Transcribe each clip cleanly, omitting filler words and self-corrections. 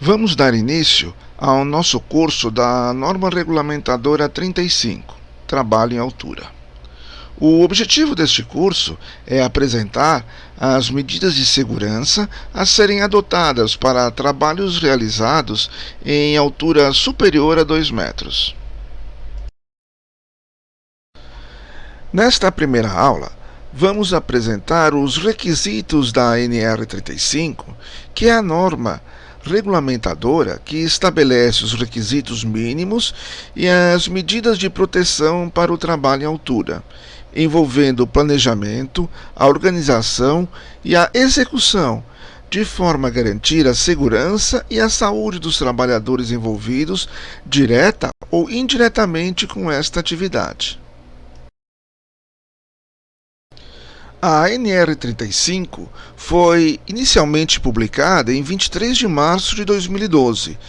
Vamos dar início ao nosso curso da Norma Regulamentadora 35, Trabalho em Altura. O objetivo deste curso é apresentar as medidas de segurança a serem adotadas para trabalhos realizados em altura superior a 2 metros. Nesta primeira aula, vamos apresentar os requisitos da NR35, que é a norma regulamentadora que estabelece os requisitos mínimos e as medidas de proteção para o trabalho em altura, envolvendo o planejamento, a organização e a execução, de forma a garantir a segurança e a saúde dos trabalhadores envolvidos, direta ou indiretamente com esta atividade. A NR35 foi inicialmente publicada em 23 de março de 2012,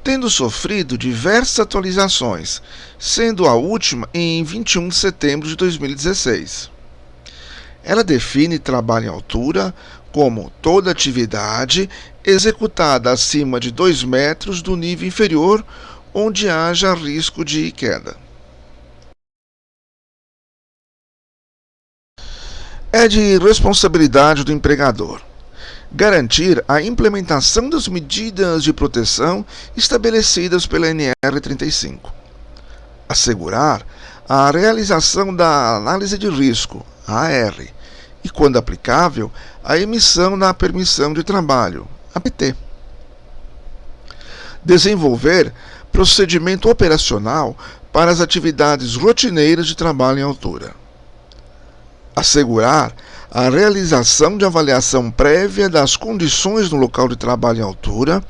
tendo sofrido diversas atualizações, sendo a última em 21 de setembro de 2016. Ela define trabalho em altura como toda atividade executada acima de 2 metros do nível inferior onde haja risco de queda. É de responsabilidade do empregador garantir a implementação das medidas de proteção estabelecidas pela NR35, assegurar a realização da análise de risco, AR, e, quando aplicável, a emissão da permissão de trabalho, APT, desenvolver procedimento operacional para as atividades rotineiras de trabalho em altura, assegurar a realização de avaliação prévia das condições no local de trabalho em altura,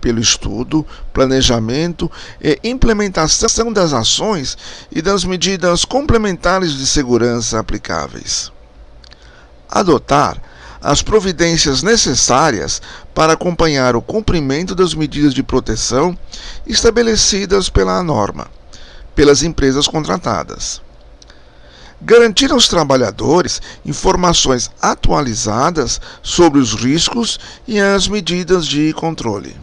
pelo estudo, planejamento e implementação das ações e das medidas complementares de segurança aplicáveis. Adotar as providências necessárias para acompanhar o cumprimento das medidas de proteção estabelecidas pela norma, pelas empresas contratadas. Garantir aos trabalhadores informações atualizadas sobre os riscos e as medidas de controle.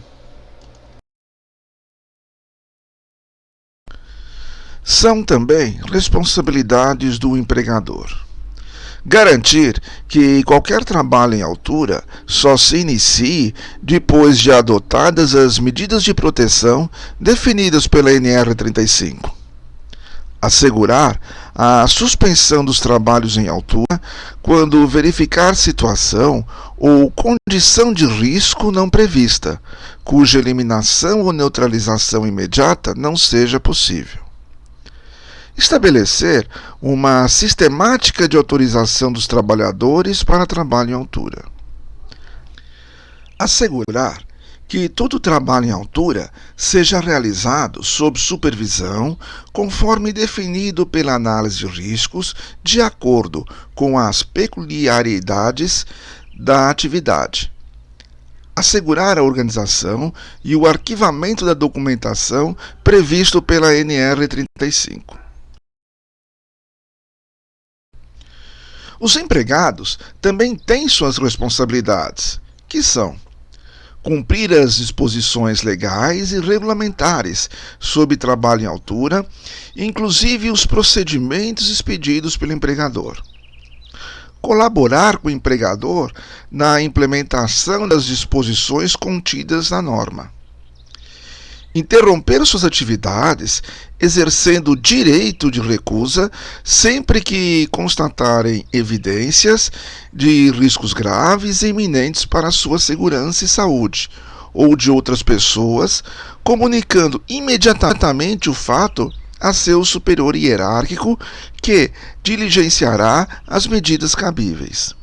São também responsabilidades do empregador garantir que qualquer trabalho em altura só se inicie depois de adotadas as medidas de proteção definidas pela NR35. Assegurar a suspensão dos trabalhos em altura quando verificar situação ou condição de risco não prevista, cuja eliminação ou neutralização imediata não seja possível. Estabelecer uma sistemática de autorização dos trabalhadores para trabalho em altura. Assegurar que todo trabalho em altura seja realizado sob supervisão, conforme definido pela análise de riscos, de acordo com as peculiaridades da atividade. Assegurar a organização e o arquivamento da documentação previsto pela NR35. Os empregados também têm suas responsabilidades, que são: cumprir as disposições legais e regulamentares sobre trabalho em altura, inclusive os procedimentos expedidos pelo empregador. Colaborar com o empregador na implementação das disposições contidas na norma. Interromper suas atividades, exercendo o direito de recusa sempre que constatarem evidências de riscos graves e iminentes para a sua segurança e saúde, ou de outras pessoas, comunicando imediatamente o fato a seu superior hierárquico, que diligenciará as medidas cabíveis.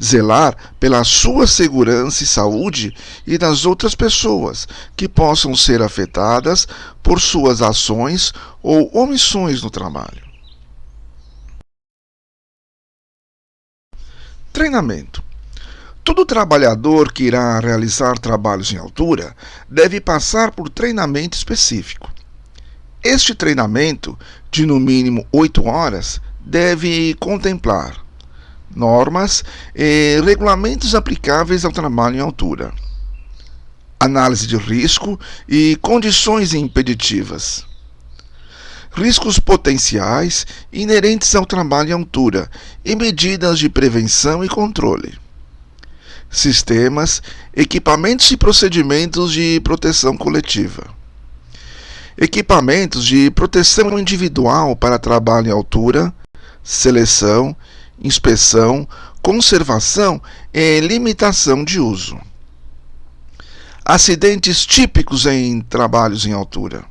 Zelar pela sua segurança e saúde e das outras pessoas que possam ser afetadas por suas ações ou omissões no trabalho. Treinamento. Todo trabalhador que irá realizar trabalhos em altura deve passar por treinamento específico. Este treinamento, de no mínimo 8 horas, deve contemplar normas e regulamentos aplicáveis ao trabalho em altura, análise de risco e condições impeditivas. Riscos potenciais inerentes ao trabalho em altura e medidas de prevenção e controle. Sistemas, equipamentos e procedimentos de proteção coletiva. Equipamentos de proteção individual para trabalho em altura, seleção, inspeção, conservação e limitação de uso. Acidentes típicos em trabalhos em altura.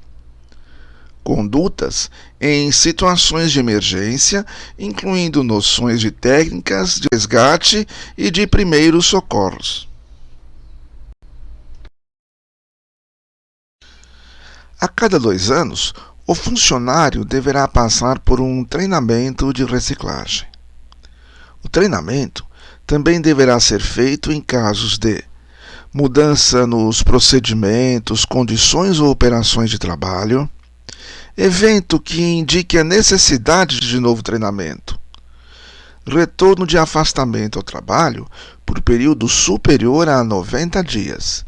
Condutas em situações de emergência, incluindo noções de técnicas de resgate e de primeiros socorros. A cada 2 anos, o funcionário deverá passar por um treinamento de reciclagem. O treinamento também deverá ser feito em casos de mudança nos procedimentos, condições ou operações de trabalho, evento que indique a necessidade de novo treinamento, retorno de afastamento ao trabalho por período superior a 90 dias,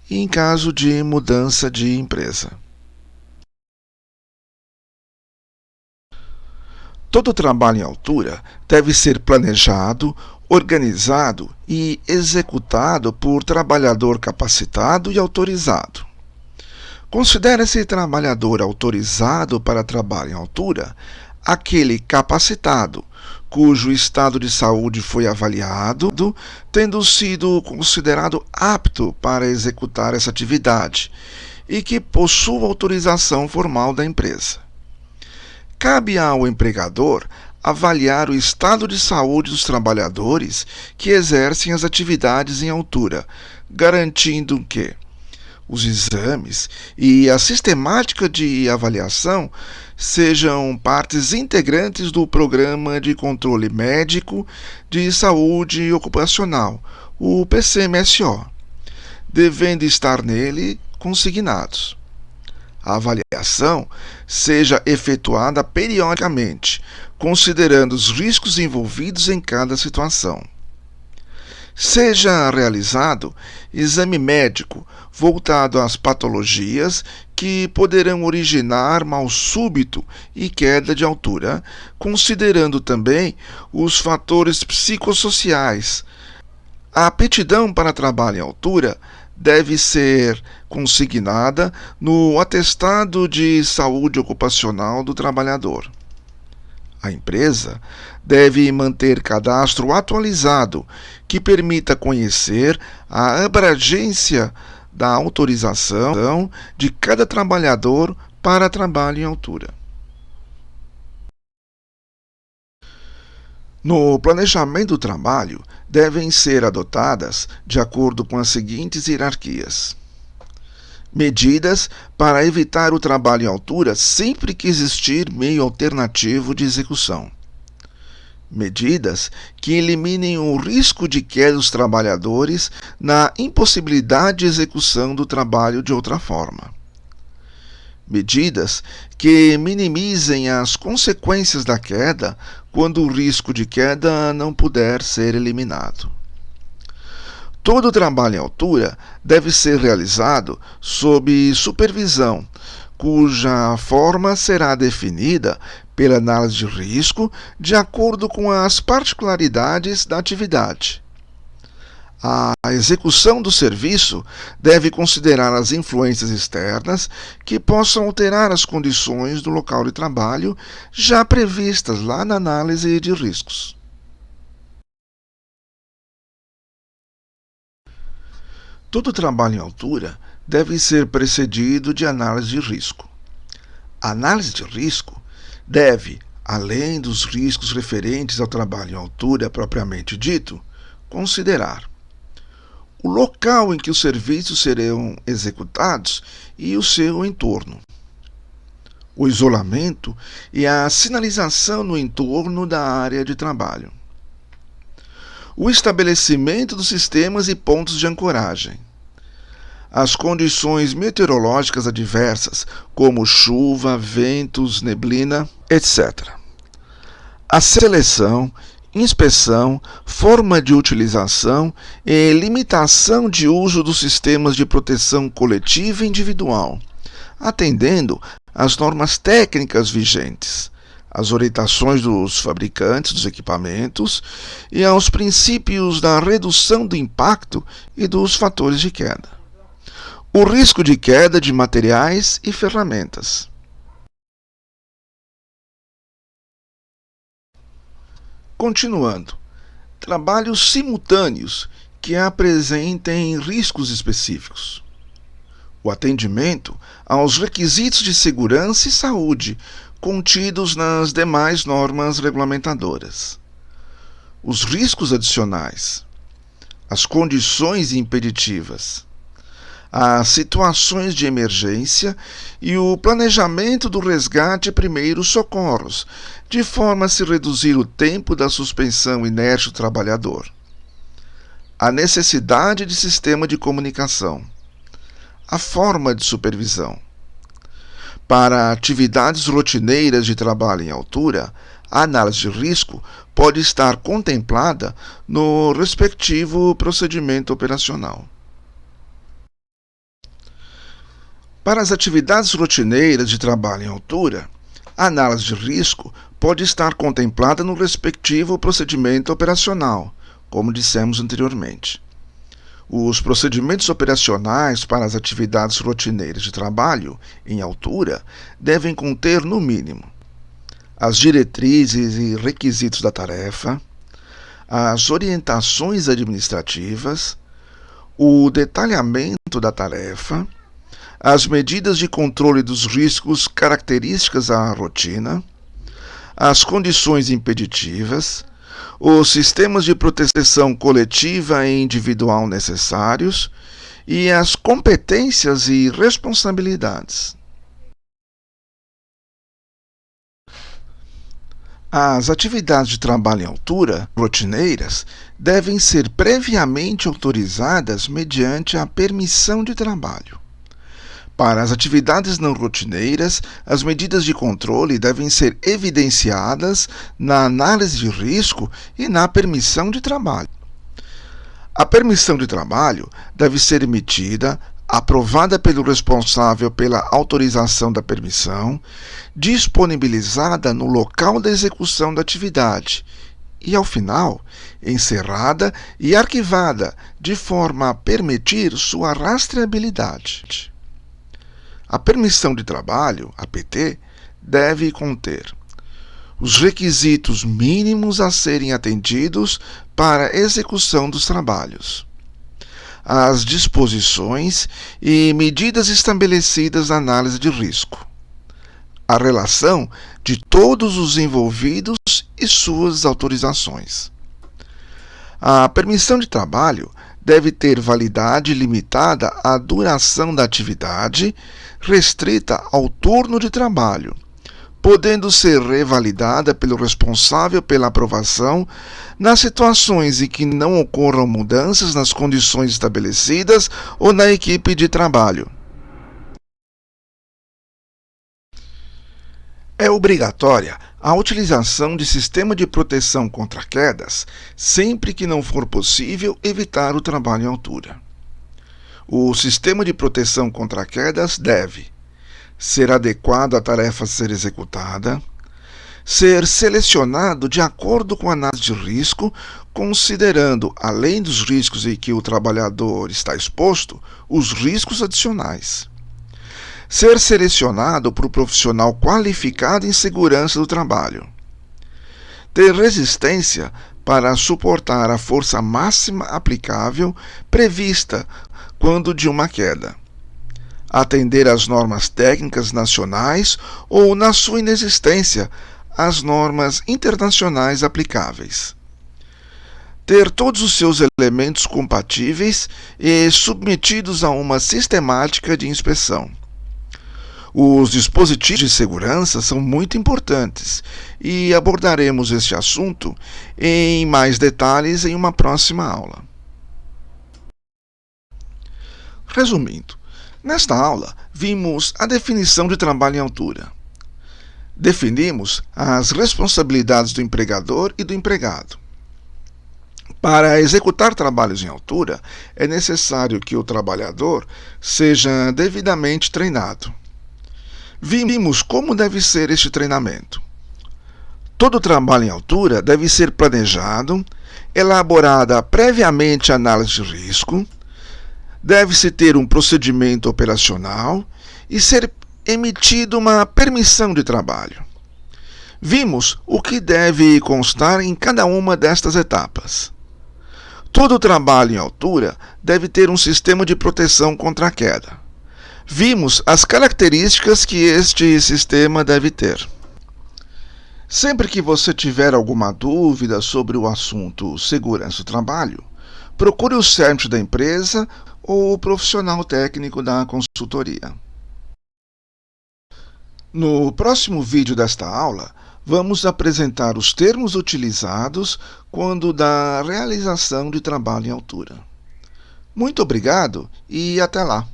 e em caso de mudança de empresa. Todo trabalho em altura deve ser planejado, organizado e executado por trabalhador capacitado e autorizado. Considera-se trabalhador autorizado para trabalho em altura aquele capacitado, cujo estado de saúde foi avaliado, tendo sido considerado apto para executar essa atividade e que possua autorização formal da empresa. Cabe ao empregador avaliar o estado de saúde dos trabalhadores que exercem as atividades em altura, garantindo que os exames e a sistemática de avaliação sejam partes integrantes do Programa de Controle Médico de Saúde Ocupacional, o PCMSO, devendo estar nele consignados. A avaliação seja efetuada periodicamente, considerando os riscos envolvidos em cada situação. Seja realizado exame médico voltado às patologias que poderão originar mal súbito e queda de altura, considerando também os fatores psicossociais. A aptidão para trabalho em altura deve ser consignada no atestado de saúde ocupacional do trabalhador. A empresa deve manter cadastro atualizado que permita conhecer a abrangência da autorização de cada trabalhador para trabalho em altura. No planejamento do trabalho, devem ser adotadas de acordo com as seguintes hierarquias: medidas para evitar o trabalho em altura sempre que existir meio alternativo de execução. Medidas que eliminem o risco de queda dos trabalhadores na impossibilidade de execução do trabalho de outra forma. Medidas que minimizem as consequências da queda quando o risco de queda não puder ser eliminado. Todo trabalho em altura deve ser realizado sob supervisão, cuja forma será definida pela análise de risco de acordo com as particularidades da atividade. A execução do serviço deve considerar as influências externas que possam alterar as condições do local de trabalho já previstas lá na análise de riscos. Todo trabalho em altura deve ser precedido de análise de risco. A análise de risco deve, além dos riscos referentes ao trabalho em altura propriamente dito, considerar o local em que os serviços serão executados e o seu entorno, o isolamento e a sinalização no entorno da área de trabalho, o estabelecimento dos sistemas e pontos de ancoragem, as condições meteorológicas adversas, como chuva, ventos, neblina, etc. A seleção, inspeção, forma de utilização e limitação de uso dos sistemas de proteção coletiva e individual, atendendo às normas técnicas vigentes, às orientações dos fabricantes dos equipamentos e aos princípios da redução do impacto e dos fatores de queda. O risco de queda de materiais e ferramentas. Continuando, trabalhos simultâneos que apresentem riscos específicos. O atendimento aos requisitos de segurança e saúde contidos nas demais normas regulamentadoras. Os riscos adicionais. As condições impeditivas. As situações de emergência e o planejamento do resgate e primeiros socorros, de forma a se reduzir o tempo da suspensão inerte do trabalhador. A necessidade de sistema de comunicação. A forma de supervisão. Para atividades rotineiras de trabalho em altura, a análise de risco pode estar contemplada no respectivo procedimento operacional. Para as atividades rotineiras de trabalho em altura, a análise de risco pode estar contemplada no respectivo procedimento operacional, como dissemos anteriormente. Os procedimentos operacionais para as atividades rotineiras de trabalho em altura devem conter, no mínimo, as diretrizes e requisitos da tarefa, as orientações administrativas, o detalhamento da tarefa, as medidas de controle dos riscos características à rotina, as condições impeditivas, os sistemas de proteção coletiva e individual necessários e as competências e responsabilidades. As atividades de trabalho em altura, rotineiras, devem ser previamente autorizadas mediante a permissão de trabalho. Para as atividades não rotineiras, as medidas de controle devem ser evidenciadas na análise de risco e na permissão de trabalho. A permissão de trabalho deve ser emitida, aprovada pelo responsável pela autorização da permissão, disponibilizada no local da execução da atividade e, ao final, encerrada e arquivada de forma a permitir sua rastreabilidade. A permissão de trabalho, a PT, deve conter os requisitos mínimos a serem atendidos para a execução dos trabalhos, as disposições e medidas estabelecidas na análise de risco, a relação de todos os envolvidos e suas autorizações. A permissão de trabalho deve ter validade limitada à duração da atividade, restrita ao turno de trabalho, podendo ser revalidada pelo responsável pela aprovação nas situações em que não ocorram mudanças nas condições estabelecidas ou na equipe de trabalho. É obrigatória a utilização de sistema de proteção contra quedas, sempre que não for possível evitar o trabalho em altura. O sistema de proteção contra quedas deve ser adequado à tarefa a ser executada, ser selecionado de acordo com a análise de risco, considerando, além dos riscos em que o trabalhador está exposto, os riscos adicionais. Ser selecionado por um profissional qualificado em segurança do trabalho. Ter resistência para suportar a força máxima aplicável prevista quando de uma queda. Atender às normas técnicas nacionais ou, na sua inexistência, às normas internacionais aplicáveis. Ter todos os seus elementos compatíveis e submetidos a uma sistemática de inspeção. Os dispositivos de segurança são muito importantes e abordaremos este assunto em mais detalhes em uma próxima aula. Resumindo, nesta aula vimos a definição de trabalho em altura. Definimos as responsabilidades do empregador e do empregado. Para executar trabalhos em altura, é necessário que o trabalhador seja devidamente treinado. Vimos como deve ser este treinamento. Todo trabalho em altura deve ser planejado, elaborada previamente a análise de risco, deve-se ter um procedimento operacional e ser emitida uma permissão de trabalho. Vimos o que deve constar em cada uma destas etapas. Todo trabalho em altura deve ter um sistema de proteção contra a queda. Vimos as características que este sistema deve ter. Sempre que você tiver alguma dúvida sobre o assunto segurança do trabalho, procure o CERT da empresa ou o profissional técnico da consultoria. No próximo vídeo desta aula, vamos apresentar os termos utilizados quando da realização de trabalho em altura. Muito obrigado e até lá!